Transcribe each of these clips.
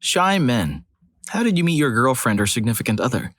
Shy men. How did you meet your girlfriend or significant other?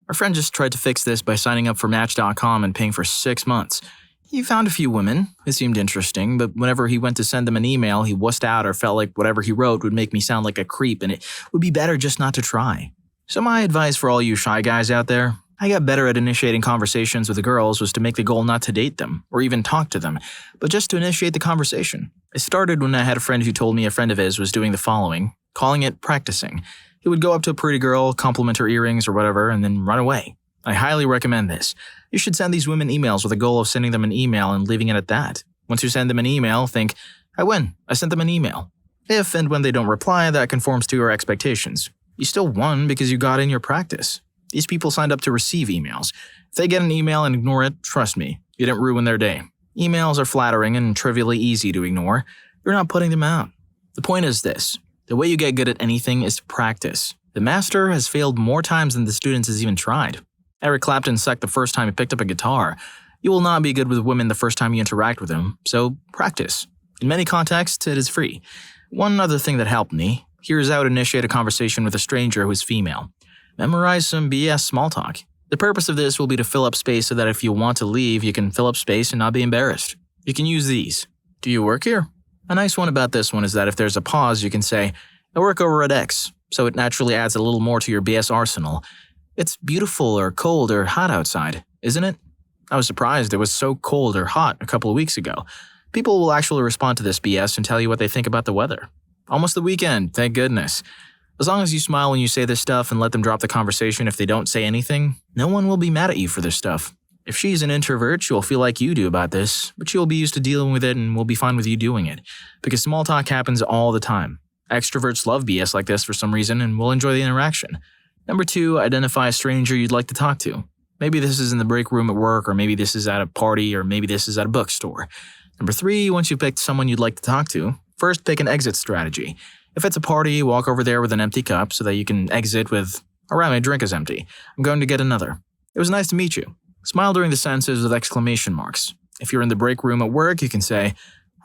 Our friend just tried to fix this by signing up for Match.com and paying for 6 months. He found a few women. It seemed interesting, but whenever he went to send them an email, he wussed out or felt like whatever he wrote would make me sound like a creep and it would be better just not to try. So my advice for all you shy guys out there, I got better at initiating conversations with the girls was to make the goal not to date them or even talk to them, but just to initiate the conversation. It started when I had a friend who told me a friend of his was doing the following, calling it practicing. He would go up to a pretty girl, compliment her earrings or whatever, and then run away. I highly recommend this. You should send these women emails with a goal of sending them an email and leaving it at that. Once you send them an email, think, I win. I sent them an email. If and when they don't reply, that conforms to your expectations. You still won because you got in your practice. These people signed up to receive emails. If they get an email and ignore it, trust me, you didn't ruin their day. Emails are flattering and trivially easy to ignore. You're not putting them out. The point is this. The way you get good at anything is to practice. The master has failed more times than the student has even tried. Eric Clapton sucked the first time he picked up a guitar. You will not be good with women the first time you interact with them, so practice. In many contexts, it is free. One other thing that helped me, here's how to initiate a conversation with a stranger who is female. Memorize some BS small talk. The purpose of this will be to fill up space so that if you want to leave, you can fill up space and not be embarrassed. You can use these. Do you work here? A nice one about this one is that if there's a pause, you can say, I work over at X, so it naturally adds a little more to your BS arsenal. It's beautiful or cold or hot outside, isn't it? I was surprised it was so cold or hot a couple of weeks ago. People will actually respond to this BS and tell you what they think about the weather. Almost the weekend, thank goodness. As long as you smile when you say this stuff and let them drop the conversation if they don't say anything, no one will be mad at you for this stuff. If she's an introvert, she'll feel like you do about this, but she'll be used to dealing with it and will be fine with you doing it, because small talk happens all the time. Extroverts love BS like this for some reason and will enjoy the interaction. Number 2, identify a stranger you'd like to talk to. Maybe this is in the break room at work, or maybe this is at a party, or maybe this is at a bookstore. Number 3, once you've picked someone you'd like to talk to, first pick an exit strategy. If it's a party, walk over there with an empty cup so that you can exit with, alright, my drink is empty. I'm going to get another. It was nice to meet you. Smile during the sentences with exclamation marks. If you're in the break room at work, you can say,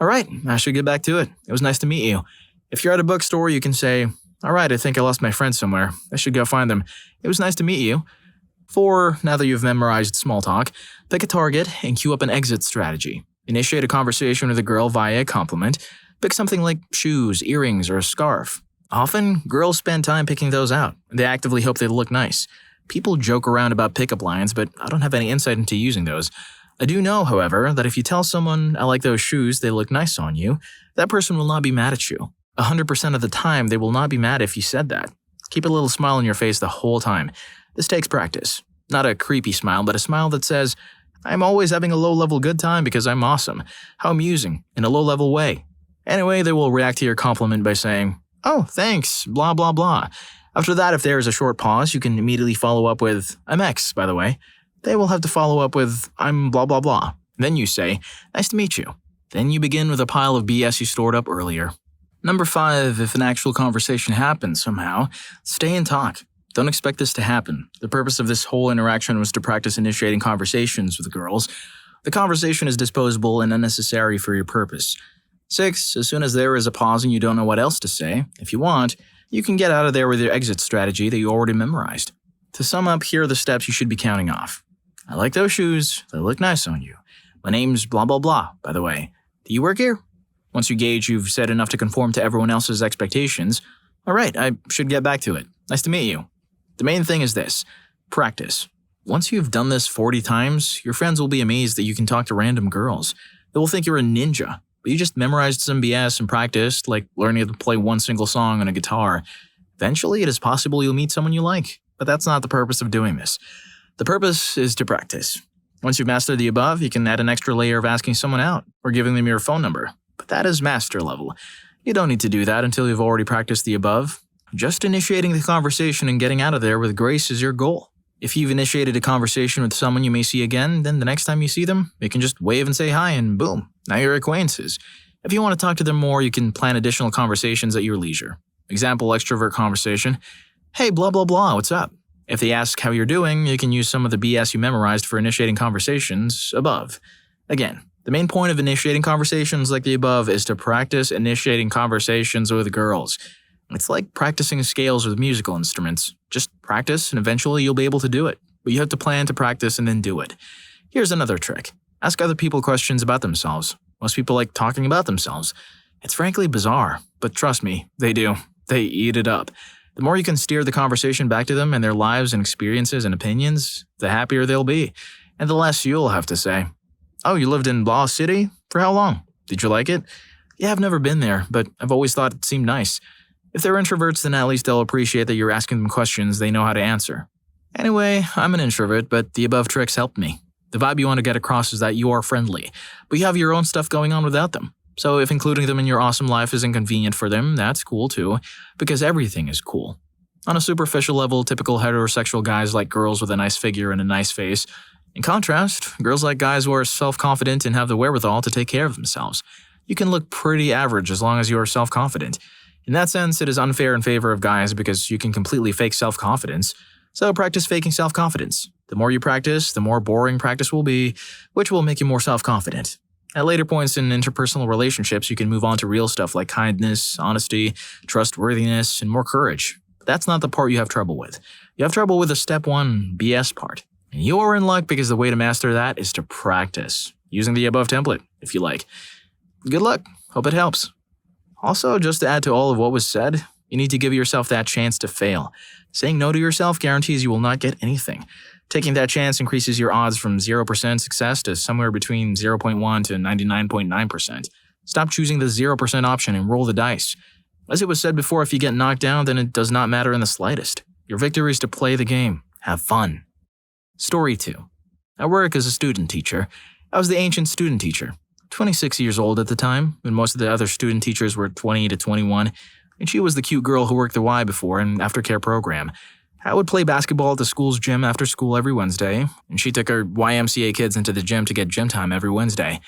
alright, I should get back to it. It was nice to meet you. If you're at a bookstore, you can say, alright, I think I lost my friend somewhere. I should go find them. It was nice to meet you. 4, now that you've memorized small talk, pick a target and cue up an exit strategy. Initiate a conversation with a girl via a compliment. Pick something like shoes, earrings, or a scarf. Often, girls spend time picking those out. They actively hope they look nice. People joke around about pickup lines, but I don't have any insight into using those. I do know, however, that if you tell someone, I like those shoes, they look nice on you, that person will not be mad at you. 100% of the time, they will not be mad if you said that. Keep a little smile on your face the whole time. This takes practice. Not a creepy smile, but a smile that says, I'm always having a low-level good time because I'm awesome. How amusing, in a low-level way. Anyway, they will react to your compliment by saying, oh, thanks, blah, blah, blah. After that, if there is a short pause, you can immediately follow up with, I'm X, by the way. They will have to follow up with, I'm blah, blah, blah. Then you say, nice to meet you. Then you begin with a pile of BS you stored up earlier. Number 5, if an actual conversation happens somehow, stay and talk. Don't expect this to happen. The purpose of this whole interaction was to practice initiating conversations with girls. The conversation is disposable and unnecessary for your purpose. 6, as soon as there is a pause and you don't know what else to say, if you want, you can get out of there with your exit strategy that you already memorized. To sum up, here are the steps you should be counting off. I like those shoes. They look nice on you. My name's blah, blah, blah, by the way. Do you work here? Once you gauge you've said enough to conform to everyone else's expectations, alright, I should get back to it. Nice to meet you. The main thing is this. Practice. Once you've done this 40 times, your friends will be amazed that you can talk to random girls. They will think you're a ninja. But you just memorized some BS and practiced, like learning to play one single song on a guitar. Eventually, it is possible you'll meet someone you like, but that's not the purpose of doing this. The purpose is to practice. Once you've mastered the above, you can add an extra layer of asking someone out or giving them your phone number. But that is master level. You don't need to do that until you've already practiced the above. Just initiating the conversation and getting out of there with grace is your goal. If you've initiated a conversation with someone you may see again, then the next time you see them, you can just wave and say hi and boom, now you're acquaintances. If you want to talk to them more, you can plan additional conversations at your leisure. Example, extrovert conversation. Hey, blah, blah, blah, what's up? If they ask how you're doing, you can use some of the BS you memorized for initiating conversations above. Again, the main point of initiating conversations like the above is to practice initiating conversations with girls. It's like practicing scales with musical instruments. Just practice and eventually you'll be able to do it. But you have to plan to practice and then do it. Here's another trick. Ask other people questions about themselves. Most people like talking about themselves. It's frankly bizarre, but trust me, they do. They eat it up. The more you can steer the conversation back to them and their lives and experiences and opinions, the happier they'll be. And the less you'll have to say. Oh, you lived in Blah City? For how long? Did you like it? Yeah, I've never been there, but I've always thought it seemed nice. If they're introverts, then at least they'll appreciate that you're asking them questions they know how to answer. Anyway, I'm an introvert, but the above tricks helped me. The vibe you want to get across is that you are friendly, but you have your own stuff going on without them. So if including them in your awesome life is inconvenient for them, that's cool too, because everything is cool. On a superficial level, typical heterosexual guys like girls with a nice figure and a nice face. In contrast, girls like guys who are self-confident and have the wherewithal to take care of themselves. You can look pretty average as long as you are self-confident. In that sense, it is unfair in favor of guys because you can completely fake self-confidence. So practice faking self-confidence. The more you practice, the more boring practice will be, which will make you more self-confident. At later points in interpersonal relationships, you can move on to real stuff like kindness, honesty, trustworthiness, and more courage. But that's not the part you have trouble with. You have trouble with the step 1 BS part. And you are in luck because the way to master that is to practice, using the above template, if you like. Good luck. Hope it helps. Also, just to add to all of what was said, you need to give yourself that chance to fail. Saying no to yourself guarantees you will not get anything. Taking that chance increases your odds from 0% success to somewhere between 0.1 to 99.9%. Stop choosing the 0% option and roll the dice. As it was said before, if you get knocked down, then it does not matter in the slightest. Your victory is to play the game. Have fun. Story 2. I work as a student teacher. I was the ancient student teacher. 26 years old at the time, when most of the other student teachers were 20 to 21, and she was the cute girl who worked the Y before and aftercare program. I would play basketball at the school's gym after school every Wednesday, and she took her YMCA kids into the gym to get gym time every Wednesday.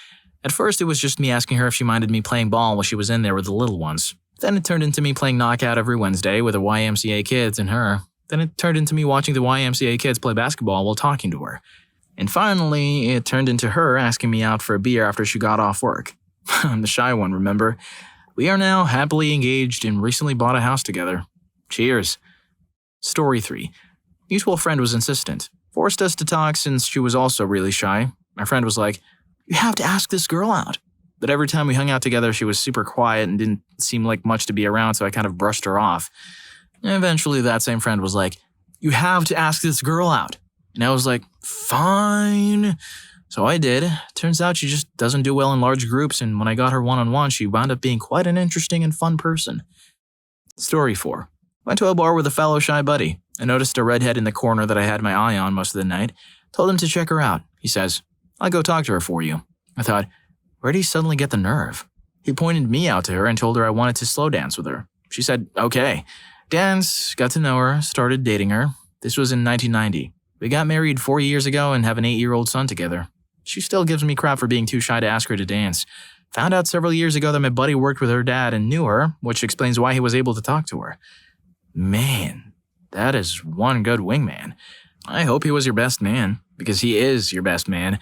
At first, it was just me asking her if she minded me playing ball while she was in there with the little ones. Then it turned into me playing knockout every Wednesday with the YMCA kids and her. Then it turned into me watching the YMCA kids play basketball while talking to her. And finally, it turned into her asking me out for a beer after she got off work. I'm the shy one, remember? We are now happily engaged and recently bought a house together. Cheers. Story 3. Mutual friend was insistent. Forced us to talk since she was also really shy. My friend was like, "You have to ask this girl out." But every time we hung out together, she was super quiet and didn't seem like much to be around, so I kind of brushed her off. And eventually, that same friend was like, "You have to ask this girl out." And I was like, "Fine." So I did. Turns out she just doesn't do well in large groups, and when I got her one-on-one, she wound up being quite an interesting and fun person. Story 4. Went to a bar with a fellow shy buddy. I noticed a redhead in the corner that I had my eye on most of the night. Told him to check her out. He says, "I'll go talk to her for you." I thought, where'd he suddenly get the nerve? He pointed me out to her and told her I wanted to slow dance with her. She said, okay. Danced, got to know her, started dating her. This was in 1990. We got married 4 years ago and have an 8-year-old son together. She still gives me crap for being too shy to ask her to dance. Found out several years ago that my buddy worked with her dad and knew her, which explains why he was able to talk to her. Man, that is one good wingman. I hope he was your best man, because he is your best man.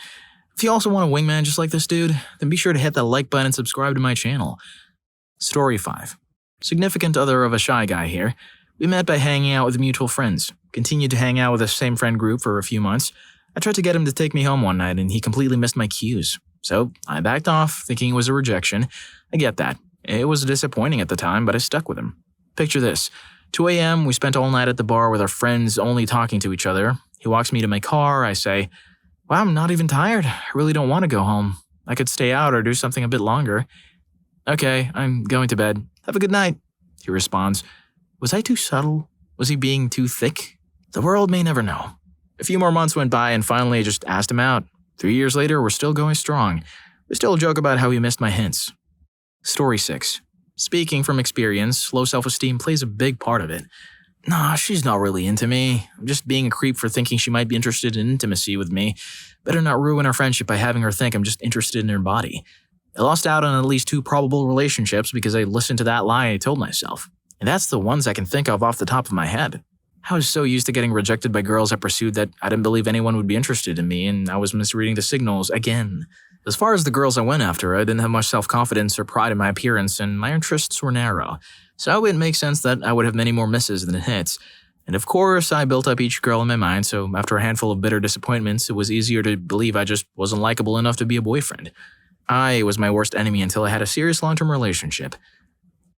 If you also want a wingman just like this dude, then be sure to hit that like button and subscribe to my channel. Story 5. Significant other of a shy guy here. We met by hanging out with mutual friends. Continued to hang out with the same friend group for a few months. I tried to get him to take me home one night and he completely missed my cues. So I backed off, thinking it was a rejection. I get that. It was disappointing at the time, but I stuck with him. Picture this. 2 a.m., we spent all night at the bar with our friends only talking to each other. He walks me to my car. I say, "Wow, I'm not even tired. I really don't want to go home. I could stay out or do something a bit longer." "Okay, I'm going to bed. Have a good night." He responds. Was I too subtle? Was he being too thick? The world may never know. A few more months went by and finally I just asked him out. 3 years later, we're still going strong. We still joke about how he missed my hints. Story 6. Speaking from experience, low self-esteem plays a big part of it. Nah, she's not really into me. I'm just being a creep for thinking she might be interested in intimacy with me. Better not ruin our friendship by having her think I'm just interested in her body. I lost out on at least 2 probable relationships because I listened to that lie I told myself. And that's the ones I can think of off the top of my head. I was so used to getting rejected by girls I pursued that I didn't believe anyone would be interested in me, and I was misreading the signals again. As far as the girls I went after, I didn't have much self-confidence or pride in my appearance, and my interests were narrow. So it makes sense that I would have many more misses than hits. And of course, I built up each girl in my mind, so after a handful of bitter disappointments, it was easier to believe I just wasn't likable enough to be a boyfriend. I was my worst enemy until I had a serious long-term relationship.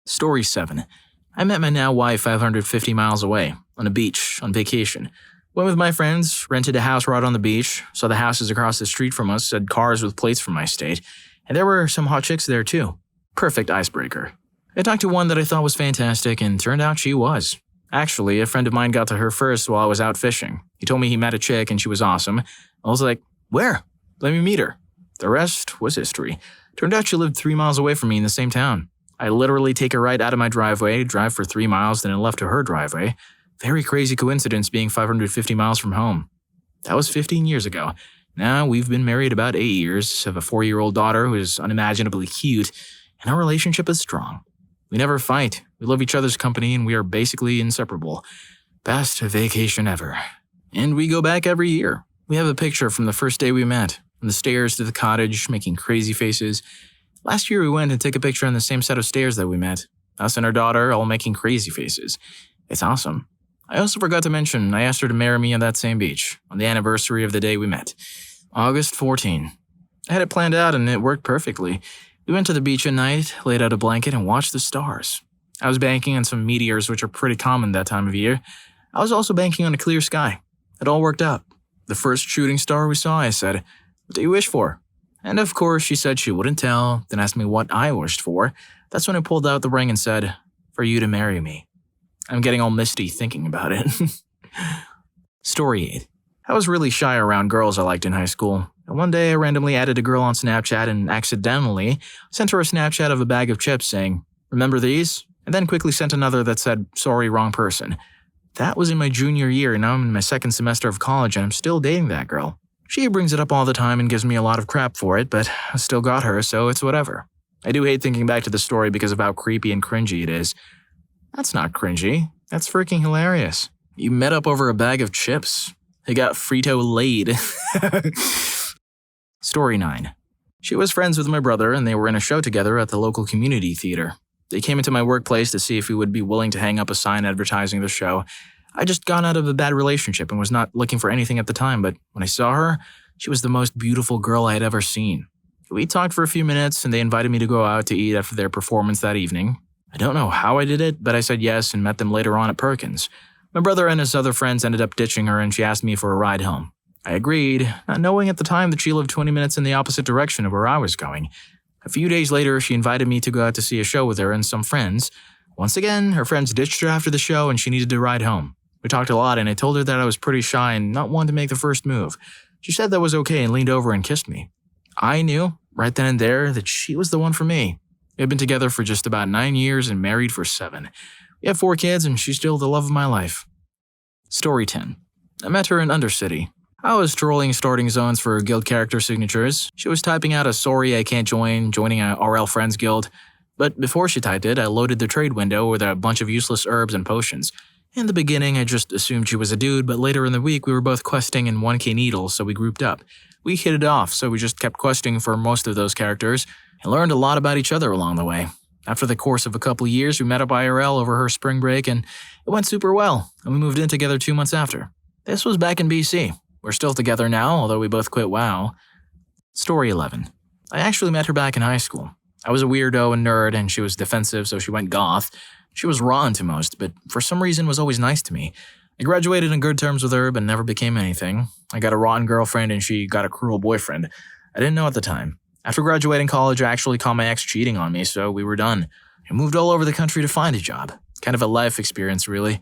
Story 7. I met my now wife 550 miles away, on a beach, on vacation. Went with my friends, rented a house right on the beach, saw the houses across the street from us, had cars with plates from my state, and there were some hot chicks there too. Perfect icebreaker. I talked to one that I thought was fantastic, and turned out she was. Actually, a friend of mine got to her first while I was out fishing. He told me he met a chick and she was awesome. I was like, where? Let me meet her. The rest was history. Turned out she lived 3 miles away from me in the same town. I literally take her right out of my driveway, drive for 3 miles, then I left to her driveway. Very crazy coincidence being 550 miles from home. That was 15 years ago. Now we've been married about 8 years, have a 4-year-old daughter who is unimaginably cute, and our relationship is strong. We never fight, we love each other's company, and we are basically inseparable. Best vacation ever. And we go back every year. We have a picture from the first day we met, from the stairs to the cottage, making crazy faces. Last year we went and took a picture on the same set of stairs that we met. Us and our daughter all making crazy faces. It's awesome. I also forgot to mention I asked her to marry me on that same beach, on the anniversary of the day we met. August 14. I had it planned out and it worked perfectly. We went to the beach at night, laid out a blanket, and watched the stars. I was banking on some meteors, which are pretty common that time of year. I was also banking on a clear sky. It all worked out. The first shooting star we saw, I said, "What do you wish for?" And of course, she said she wouldn't tell, then asked me what I wished for. That's when I pulled out the ring and said, "For you to marry me." I'm getting all misty thinking about it. Story 8. I was really shy around girls I liked in high school. And one day I randomly added a girl on Snapchat and accidentally sent her a Snapchat of a bag of chips saying, "Remember these?" And then quickly sent another that said, "Sorry, wrong person." That was in my junior year, and now I'm in my second semester of college and I'm still dating that girl. She brings it up all the time and gives me a lot of crap for it, but I still got her, so it's whatever. I do hate thinking back to the story because of how creepy and cringy it is. That's not cringy. That's freaking hilarious. You met up over a bag of chips. They got Frito-laid. Story 9. She was friends with my brother and they were in a show together at the local community theater. They came into my workplace to see if we would be willing to hang up a sign advertising the show. I just got out of a bad relationship and was not looking for anything at the time, but when I saw her, she was the most beautiful girl I had ever seen. We talked for a few minutes and they invited me to go out to eat after their performance that evening. I don't know how I did it, but I said yes and met them later on at Perkins. My brother and his other friends ended up ditching her and she asked me for a ride home. I agreed, not knowing at the time that she lived 20 minutes in the opposite direction of where I was going. A few days later, she invited me to go out to see a show with her and some friends. Once again, her friends ditched her after the show and she needed to ride home. We talked a lot and I told her that I was pretty shy and not one to make the first move. She said that was okay and leaned over and kissed me. I knew, right then and there, that she was the one for me. We had been together for just about 9 years and married for 7. We have 4 kids and she's still the love of my life. Story 10. I met her in Undercity. I was trolling starting zones for guild character signatures. She was typing out a "sorry I can't joining a RL Friends guild." But before she typed it, I loaded the trade window with a bunch of useless herbs and potions. In the beginning, I just assumed she was a dude, but later in the week we were both questing in 1K needles, so we grouped up. We hit it off, so we just kept questing for most of those characters and learned a lot about each other along the way. After the course of a couple years, we met up IRL over her spring break and it went super well, and we moved in together 2 months after. This was back in BC. We're still together now, although we both quit WoW. Story 11. I actually met her back in high school. I was a weirdo and nerd, and she was defensive, so she went goth. She was raw to most, but for some reason was always nice to me. I graduated in good terms with her, but never became anything. I got a rotten girlfriend, and she got a cruel boyfriend. I didn't know at the time. After graduating college, I actually caught my ex cheating on me, so we were done. I moved all over the country to find a job. Kind of a life experience, really.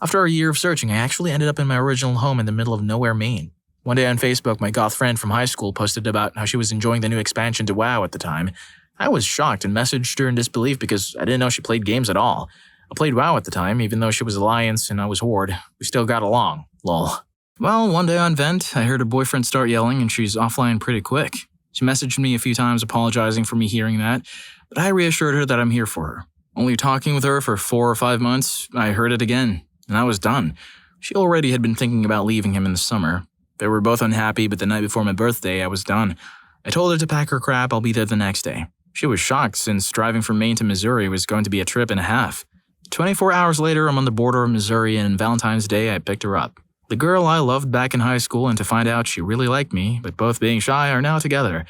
After a year of searching, I actually ended up in my original home in the middle of nowhere, Maine. One day on Facebook, my goth friend from high school posted about how she was enjoying the new expansion to WoW at the time. I was shocked and messaged her in disbelief because I didn't know she played games at all. I played WoW at the time, even though she was Alliance and I was Horde. We still got along. Lol. Well, one day on Vent, I heard her boyfriend start yelling and she's offline pretty quick. She messaged me a few times apologizing for me hearing that, but I reassured her that I'm here for her. Only talking with her for 4 or 5 months, I heard it again. And I was done. She already had been thinking about leaving him in the summer. They were both unhappy, but the night before my birthday, I was done. I told her to pack her crap, I'll be there the next day. She was shocked since driving from Maine to Missouri was going to be a trip and a half. 24 hours later, I'm on the border of Missouri, and on Valentine's Day, I picked her up. The girl I loved back in high school, and to find out she really liked me, but both being shy, are now together.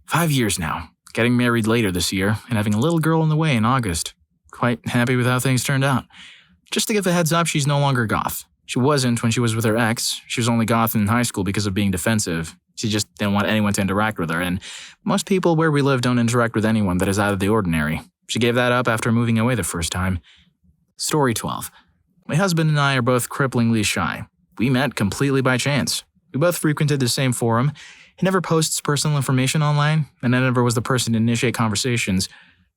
5 years now, getting married later this year, and having a little girl on the way in August. Quite happy with how things turned out. Just to give a heads up, she's no longer goth. She wasn't when she was with her ex. She was only goth in high school because of being defensive. She just didn't want anyone to interact with her, and most people where we live don't interact with anyone that is out of the ordinary. She gave that up after moving away the first time. Story 12. My husband and I are both cripplingly shy. We met completely by chance. We both frequented the same forum. He never posts personal information online, and I never was the person to initiate conversations.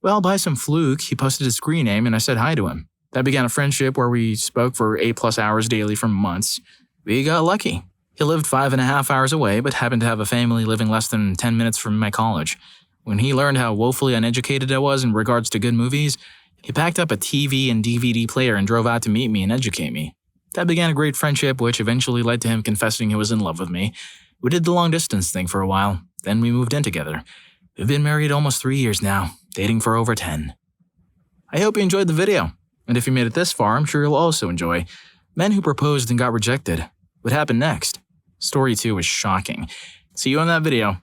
Well, by some fluke, he posted his screen name and I said hi to him. That began a friendship where we spoke for 8+ hours daily for months. We got lucky. He lived 5.5 hours away, but happened to have a family living less than 10 minutes from my college. When he learned how woefully uneducated I was in regards to good movies, he packed up a TV and DVD player and drove out to meet me and educate me. That began a great friendship, which eventually led to him confessing he was in love with me. We did the long-distance thing for a while, then we moved in together. We've been married almost 3 years now, dating for over 10. I hope you enjoyed the video, and if you made it this far, I'm sure you'll also enjoy Men Who Proposed and Got Rejected. What happened next? Story 2 was shocking. See you on that video.